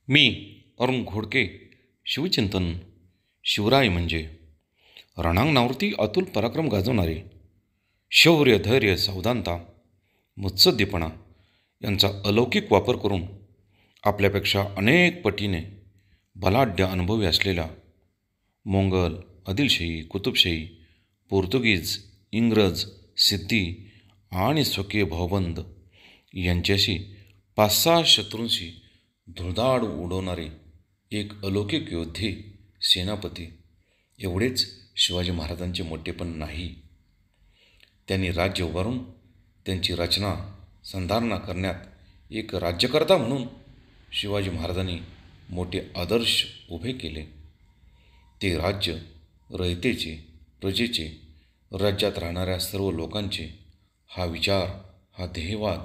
मी अरुण घोडके. शिवचिंतन. शिवराय म्हणजे रणांगणावरती अतुल पराक्रम गाजवणारे, शौर्य, धैर्य, सावधानता, मुत्सद्देपणा यांचा अलौकिक वापर करून आपल्यापेक्षा अनेक पटीने बलाढ्य अनुभवी असलेला मोंगल, आदिलशाही, कुतुबशाही, पोर्तुगीज, इंग्रज, सिद्धी आणि स्वकीय भावबंद यांच्याशी 5-6 शत्रूंशी धुळधाड उडवणारे एक अलौकिक योद्धे, सेनापती एवढेच शिवाजी महाराजांचे मोठेपण नाही. त्यांनी राज्य उभारून त्यांची रचना संधारणा करण्यात एक राज्यकर्ता म्हणून शिवाजी महाराजांनी मोठे आदर्श उभे केले. ते राज्य रयतेचे, प्रजेचे, राज्यात राहणाऱ्या सर्व लोकांचे हा विचार, हा ध्येयवाद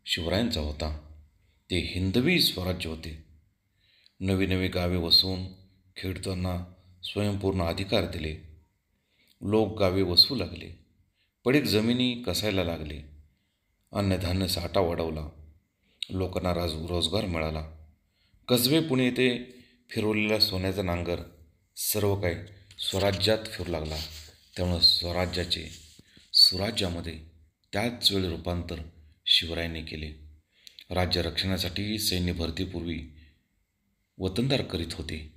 शिवरायांचा होता. ते हिंदवी स्वराज्य होते. नवी नवी गावे वसवून खेडताना स्वयंपूर्ण अधिकार दिले. लोक गावे वसवू लागले. पडीक जमिनी कसायला लागले. अन्नधान्य साठा वाढवला. लोकांना रोजगार मिळाला. कसबे पुणे येथे फिरवलेला सोन्याचा नांगर सर्व काही स्वराज्यात फिरू लागला. त्यामुळे स्वराज्याचे सुराज्यामध्ये त्याच वेळी रूपांतर शिवरायांनी केले. राज्य रक्षणासाठी सैन्य भरतीपूर्वी वतनदार करीत होते.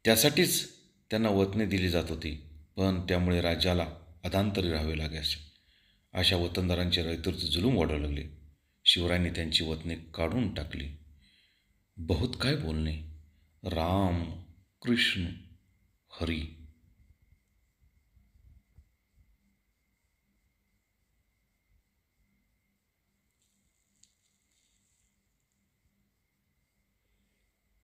त्यासाठीच त्यांना वतने दिली जात होती. पण त्यामुळे राज्याला अधांतरी राहावे लागायचे. अशा वतनदारांचे रयतेवरचे जुलूम वाढवू लागले. शिवरायांनी त्यांची वतने काढून टाकली. बहुत काय बोलणे. राम, कृष्ण, हरी.